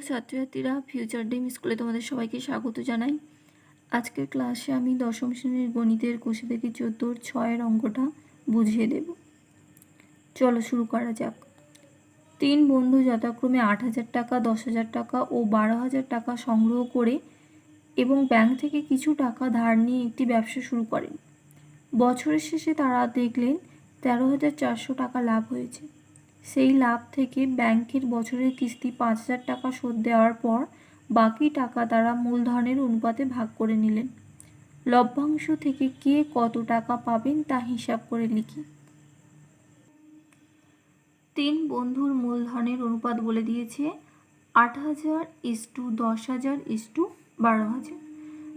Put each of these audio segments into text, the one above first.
ছাত্রছাত্রীরা, future dream স্কুলে তোমাদের সবাইকে স্বাগত জানাই। আজকের ক্লাসে আমি দশম শ্রেণীর গণিতের কোষে থেকে 14 6-এর অঙ্কটা বুঝিয়ে দেব। চলো শুরু করা যাক। 3 বন্ধু যথাক্রমে 8,000 টাকা, 10,000 টাকা ও 12,000 টাকা সংগ্রহ করে এবং ব্যাংক থেকে কিছু টাকা ধার নিয়ে একটি ব্যবসা শুরু করেন। বছরের শেষে তারা দেখলেন 13,400 টাকা লাভ হয়েছে। সেই লাভ থেকে ব্যাংকের বছরের কিস্তি 5,000 টাকা শোধ দেওয়ার পর বাকি টাকা তারা মূলধনের অনুপাতে ভাগ করে নিলেন। লভ্যাংশ থেকে কে কত টাকা পাবেন তা হিসাব করে লিখি। 3 বন্ধুর মূলধনের অনুপাত বলে দিয়েছে 8,000:10,000:12,000।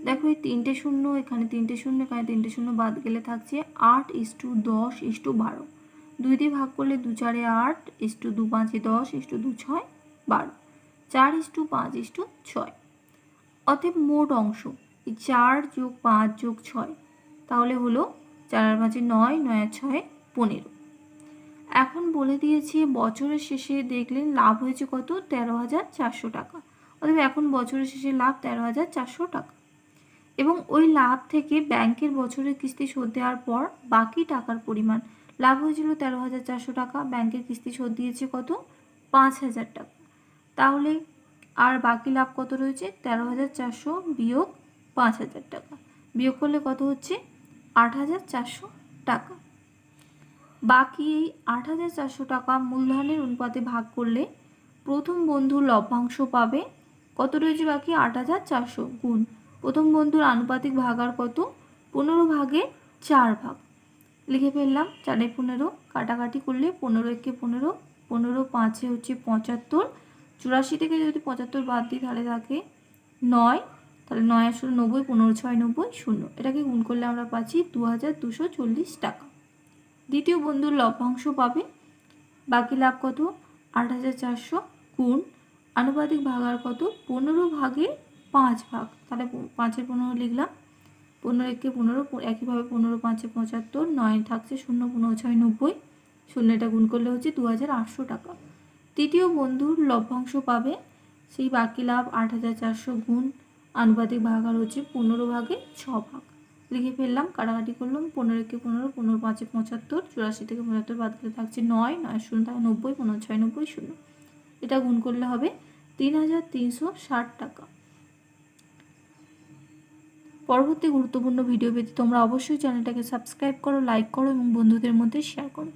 দেখো এই 3টে শূন্য, এখানে 3টে শূন্য, এখানে 3টে শূন্য বাদ গেলে থাকছে 8:10:12। 2 দিয়ে ভাগ করলে 2 4 8, 2 5 10, 2 6 12, 4:5:6। অতএব মোট অংশ এই 4 + 5 + 6, তাহলে হলো 4 আর 5 9, 9 আর 6 15। এখন বলে দিয়েছে বছরের শেষে দেখলেন লাভ হয়েছে কত? 13,400 টাকা। অতএব এখন বছরের শেষে লাভ 13,400 টাকা এবং ওই লাভ থেকে ব্যাংকের বছরের কিস্তি শোধ দেওয়ার পর বাকি টাকার পরিমাণ, লাভ হয়েছিল 13,400 টাকা, ব্যাংকের কিস্তি শোধ দিয়েছে কত? 5,000 টাকা। তাহলে আর বাকি লাভ কত রয়েছে? 13,400 বিয়োগ 5,000 টাকা। বিয়োগ করলে কত হচ্ছে? 8,400 টাকা। বাকি এই 8,400 টাকা মূলধনের অনুপাতে ভাগ করলে প্রথম বন্ধুর লভ্যাংশ পাবে। কত রয়েছে বাকি? 8,400 গুণ প্রথম বন্ধুর আনুপাতিক ভাগার কত? 15/4 লিখে ফেললাম। 4 এ 15, কাটাকাটি করলে 15 একে 15, 15 5 হচ্ছে 75। 84 থেকে যদি 75 বাদ দিই তাহলে থাকে 9, তাহলে 9 আর 16 90, 15 6 90 0। এটাকে গুণ করলে আমরা পাচ্ছি 2,240 টাকা। দ্বিতীয় বন্ধুর লভ্যাংশ পাবে। বাকি লাভ কত? 8,400 গুণ আনুপাতিক ভাগার কত? 15/5, তাহলে 5 এর 15 লিখলাম। 15 একে 15, একইভাবে 15 5 75, 9 থাকছে 0, 15 6 90, 0 এটা গুণ করলে হচ্ছে 2,800 টাকা। তৃতীয় বন্ধুর লভ্যাংশ পাবে। সেই বাকি লাভ 8,400 গুণ আনুপাতিক ভাগার হচ্ছে 15/6 লিখে ফেললাম। কাটাকাটি করলাম। 15 একে 15, 15 5 75, 84 থেকে 75 বাদ দিলে থাকছে 9, 9 0 থাকে 90, 15 6 90 0। এটা গুণ করলে হবে 3,360 টাকা। পরবর্তী গুরুত্বপূর্ণ ভিডিও পেতে তোমরা অবশ্যই চ্যানেলটাকে সাবস্ক্রাইব করো, লাইক করো এবং বন্ধুদের মধ্যে শেয়ার করো।